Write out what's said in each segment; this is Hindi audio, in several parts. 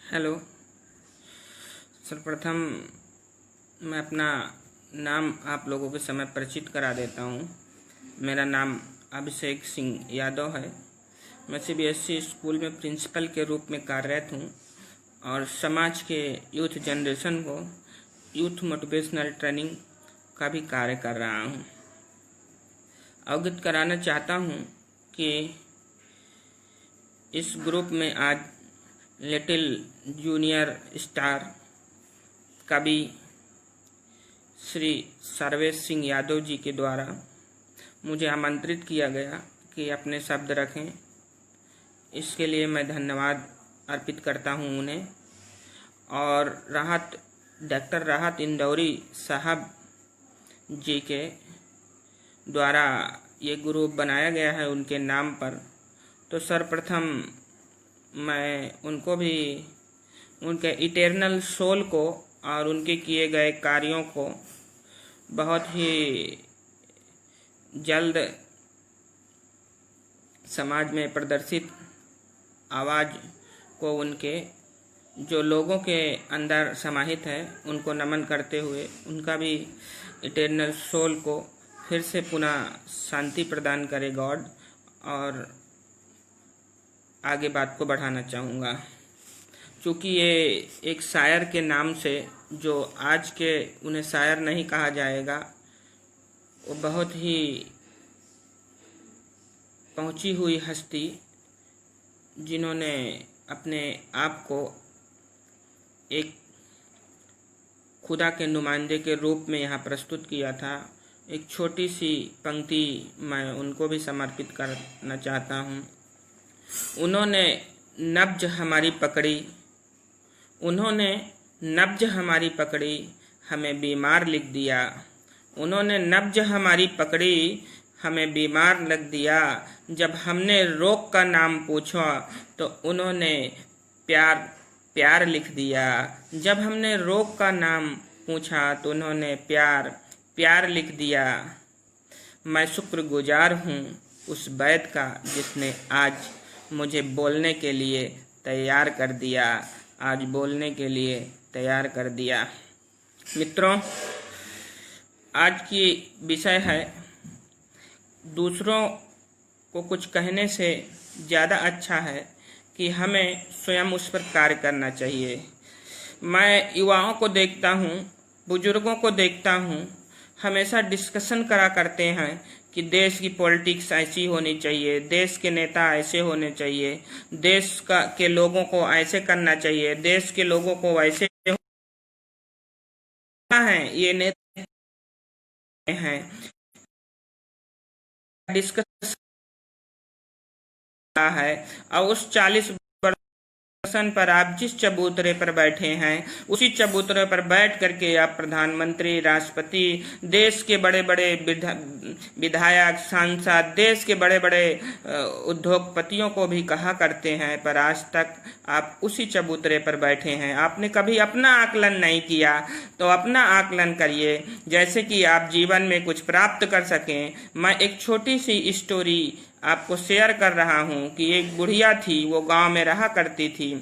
हेलो। सर्वप्रथम मैं अपना नाम आप लोगों के समय परिचित करा देता हूँ। मेरा नाम अभिषेक सिंह यादव है। मैं सीबीएसई स्कूल में प्रिंसिपल के रूप में कार्यरत हूँ और समाज के यूथ जनरेशन को यूथ मोटिवेशनल ट्रेनिंग का भी कार्य कर रहा हूँ। अवगत कराना चाहता हूँ कि इस ग्रुप में आज लिटिल जूनियर स्टार कवि श्री सर्वेश सिंह यादव जी के द्वारा मुझे आमंत्रित किया गया कि अपने शब्द रखें। इसके लिए मैं धन्यवाद अर्पित करता हूं उन्हें। और डॉक्टर राहत इंदौरी साहब जी के द्वारा ये ग्रुप बनाया गया है उनके नाम पर। तो सर्वप्रथम मैं उनको भी उनके इटर्नल सोल को और उनके किए गए कार्यों को बहुत ही जल्द समाज में प्रदर्शित आवाज़ को उनके जो लोगों के अंदर समाहित है उनको नमन करते हुए उनका भी इटर्नल सोल को फिर से पुनः शांति प्रदान करे गॉड। और आगे बात को बढ़ाना चाहूँगा। चूँकि ये एक शायर के नाम से जो आज के उन्हें शायर नहीं कहा जाएगा, वो बहुत ही पहुँची हुई हस्ती जिन्होंने अपने आप को एक खुदा के नुमाइंदे के रूप में यहाँ प्रस्तुत किया था। एक छोटी सी पंक्ति मैं उनको भी समर्पित करना चाहता हूँ। उन्होंने नब्ज हमारी पकड़ी, हमें बीमार लिख दिया। उन्होंने नब्ज हमारी पकड़ी, हमें बीमार लिख दिया। जब हमने रोग का नाम पूछा तो उन्होंने प्यार लिख दिया। जब हमने रोग का नाम पूछा तो उन्होंने प्यार लिख दिया। मैं शुक्रगुजार हूँ उस वैद का जिसने आज मुझे बोलने के लिए तैयार कर दिया। मित्रों, आज की विषय है दूसरों को कुछ कहने से ज़्यादा अच्छा है कि हमें स्वयं उस पर कार्य करना चाहिए। मैं युवाओं को देखता हूँ, बुजुर्गों को देखता हूँ, हमेशा डिस्कशन करा करते हैं कि देश की पॉलिटिक्स ऐसी होनी चाहिए, देश के नेता ऐसे होने चाहिए, देश के लोगों को ऐसे करना चाहिए, देश के लोगों को वैसे हैं। ये नेता हैं डिस्कशन है और उस 40 पर आप जिस चबूतरे पर बैठे हैं उसी चबूतरे पर बैठ करके आप प्रधानमंत्री, राष्ट्रपति, देश के बड़े बड़े विधायक, सांसद, देश के बड़े बड़े उद्योगपतियों को भी कहा करते हैं, पर आज तक आप उसी चबूतरे पर बैठे हैं। आपने कभी अपना आकलन नहीं किया, तो अपना आकलन करिए जैसे कि आप जीवन में कुछ प्राप्त कर सकें। मैं एक छोटी सी स्टोरी आपको शेयर कर रहा हूँ कि एक बुढ़िया थी, वो गांव में रहा करती थी।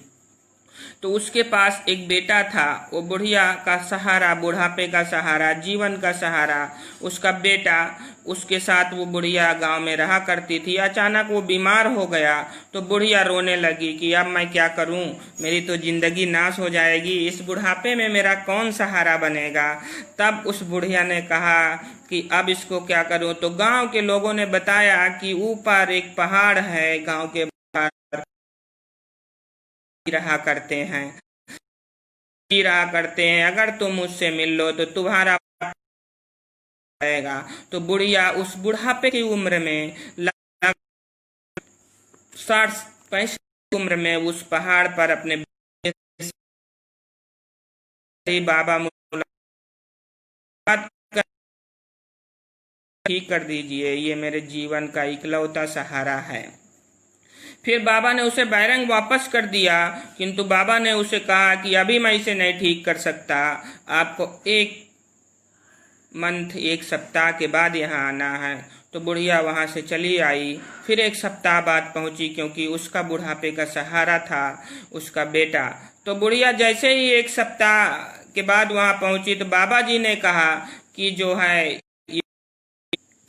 तो उसके पास एक बेटा था। वो बुढ़िया का सहारा, बुढ़ापे का सहारा, जीवन का सहारा उसका बेटा। उसके साथ वो बुढ़िया गांव में रहा करती थी। अचानक वो बीमार हो गया तो बुढ़िया रोने लगी कि अब मैं क्या करूं, मेरी तो जिंदगी नाश हो जाएगी, इस बुढ़ापे में मेरा कौन सहारा बनेगा। तब उस बुढ़िया ने कहा कि अब इसको क्या करूं। तो गांव के लोगों ने बताया कि ऊपर एक पहाड़ है, गांव के रहा करते हैं, अगर तुम मुझसे मिल लो तो तुम्हारा आएगा। तो बुढ़िया उस बुढ़ापे की उम्र में 60-65 उम्र में उस पहाड़ पर अपने बाबा ठीक कर दीजिए, ये मेरे जीवन का इकलौता सहारा है। फिर बाबा ने उसे बैरंग वापस कर दिया, किंतु बाबा ने उसे कहा कि अभी मैं इसे नहीं ठीक कर सकता, आपको एक सप्ताह के बाद यहाँ आना है। तो बुढ़िया वहां से चली आई। फिर 1 सप्ताह बाद पहुंची, क्योंकि उसका बुढ़ापे का सहारा था उसका बेटा। तो बुढ़िया जैसे ही 1 सप्ताह के बाद वहां पहुंची तो बाबा जी ने कहा कि जो है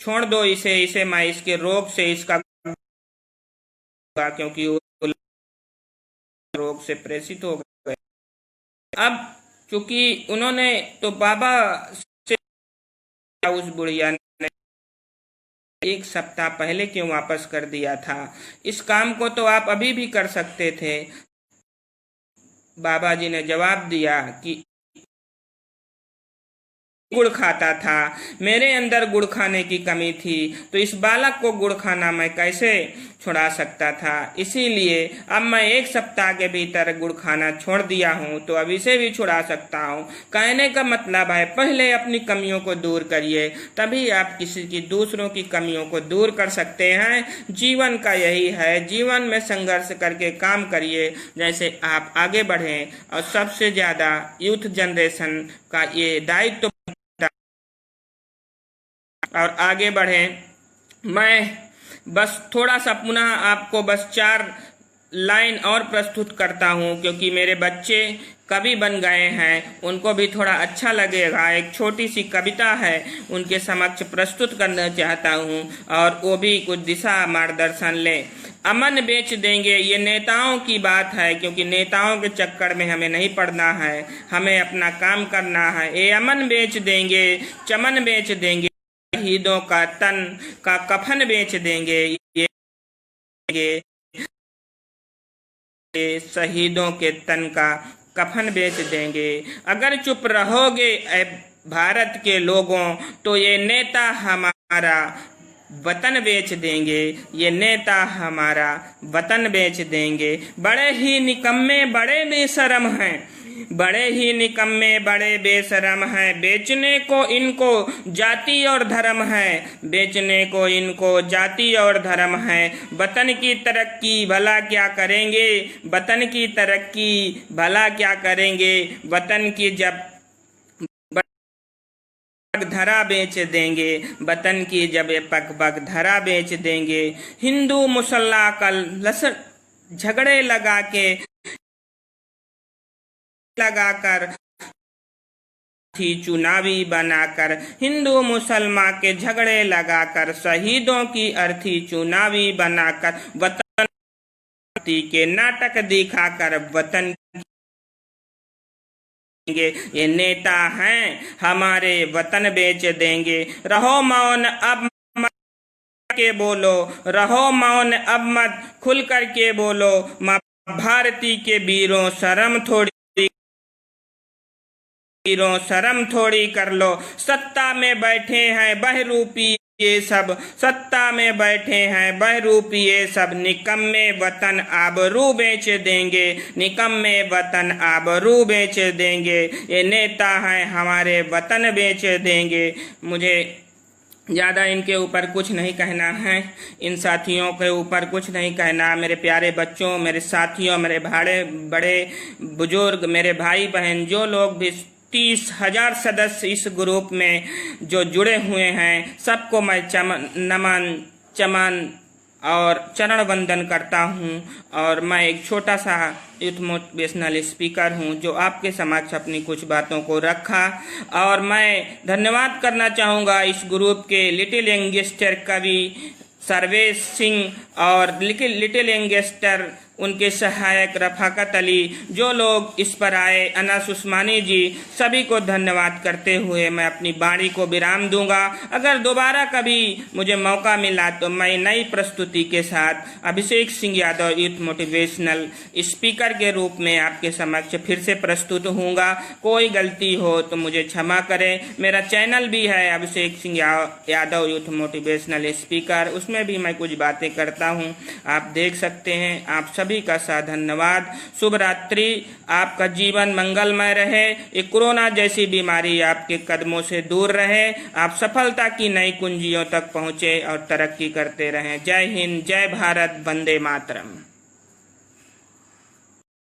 छोड़ दो इसे मैं इसके रोग से इसका, क्योंकि वो रोग से प्रेषित हो गए। अब चूंकि उन्होंने तो बाबा से उस बुढ़िया ने 1 सप्ताह पहले क्यों वापस कर दिया था? इस काम को तो आप अभी भी कर सकते थे। बाबा जी ने जवाब दिया कि गुड़ खाता था, मेरे अंदर गुड़ खाने की कमी थी, तो इस बालक को गुड़ खाना मैं कैसे छुड़ा सकता था? इसीलिए अब मैं 1 सप्ताह के भीतर गुड़ खाना छोड़ दिया हूँ, तो अब इसे भी छुड़ा सकता हूँ। कहने का मतलब है पहले अपनी कमियों को दूर करिए, तभी आप किसी की दूसरों की कमियों को दूर कर सकते हैं। जीवन का यही है, जीवन में संघर्ष करके काम करिए जैसे आप आगे बढ़ें। और सबसे ज्यादा यूथ जनरेशन का ये दायित्व और आगे बढ़ें। मैं बस थोड़ा सा पुनः आपको बस 4 लाइन और प्रस्तुत करता हूँ, क्योंकि मेरे बच्चे कवि बन गए हैं, उनको भी थोड़ा अच्छा लगेगा। एक छोटी सी कविता है, उनके समक्ष प्रस्तुत करना चाहता हूँ, और वो भी कुछ दिशा मार्गदर्शन ले। अमन बेच देंगे, ये नेताओं की बात है, क्योंकि नेताओं के चक्कर में हमें नहीं पड़ना है, हमें अपना काम करना है। ये अमन बेच देंगे, चमन बेच देंगे, शहीदों का तन का कफन बेच देंगे, ये शहीदों के तन का कफन बेच देंगे। अगर चुप रहोगे ऐ भारत के लोगों, तो ये नेता हमारा वतन बेच देंगे, ये नेता हमारा वतन बेच देंगे। बड़े ही निकम्मे बड़े बेशरम हैं, बड़े ही निकम्मे बड़े बेशरम हैं, बेचने को इनको जाति और धर्म है, बेचने को इनको जाति और धर्म है। वतन की तरक्की भला क्या करेंगे, वतन की तरक्की भला क्या करेंगे, वतन की जब धरा बेच देंगे, वतन की जब पग पग धरा बेच देंगे। हिंदू मुसल्ला का लसर झगड़े लगाकर थी चुनावी बनाकर, हिंदू मुसलमान के झगड़े लगाकर, शहीदों की अर्थी चुनावी बनाकर, वतन के नाटक दिखाकर वतन ये नेता हैं हमारे वतन बेच देंगे। रहो मौन अब के बोलो, रहो मौन अब मत खुल कर के बोलो, माँ भारती के वीरों शर्म थोड़ी कर लो। सत्ता में बैठे हैं बहरूपी ये सब, सत्ता में बैठे हैं बहरूपी ये सब, निकम्मे वतन आबरू बेच देंगे, निकम्मे वतन आबरू बेच देंगे। ये नेता हैं हमारे वतन बेच देंगे। मुझे ज़्यादा इनके ऊपर कुछ नहीं कहना है, इन साथियों के ऊपर कुछ नहीं कहना। मेरे प्यारे बच्चों, मेरे साथियों, मेरे बड़े बुजुर्ग, मेरे भाई बहन, जो लोग भी 30,000 सदस्य इस ग्रुप में जो जुड़े हुए हैं, सबको मैं नमन चमन और चरण वंदन करता हूं। और मैं एक छोटा सा यूथ मोटिवेशनल स्पीकर हूं, जो आपके समक्ष अपनी कुछ बातों को रखा। और मैं धन्यवाद करना चाहूँगा इस ग्रुप के लिटिल यंगस्टर कवि सर्वेश सिंह और लिटिल यंगस्टर उनके सहायक रफाकत अली, जो लोग इस पर आए, अनस उस्मानी जी, सभी को धन्यवाद करते हुए मैं अपनी वाणी को विराम दूंगा। अगर दोबारा कभी मुझे मौका मिला तो मैं नई प्रस्तुति के साथ Abhishek Singh Yadav youth motivational speaker के रूप में आपके समक्ष फिर से प्रस्तुत होऊंगा। कोई गलती हो तो मुझे क्षमा करें। मेरा चैनल भी है Abhishek Singh Yadav youth motivational speaker, उसमें भी मैं कुछ बातें करता हूँ, आप देख सकते हैं। आप सभी का सा धन्यवाद। शुभ रात्रि। आपका जीवन मंगलमय रहे, ये कोरोना जैसी बीमारी आपके कदमों से दूर रहे, आप सफलता की नई कुंजियों तक पहुंचे और तरक्की करते रहें। जय हिंद, जय भारत, वंदे मातरम।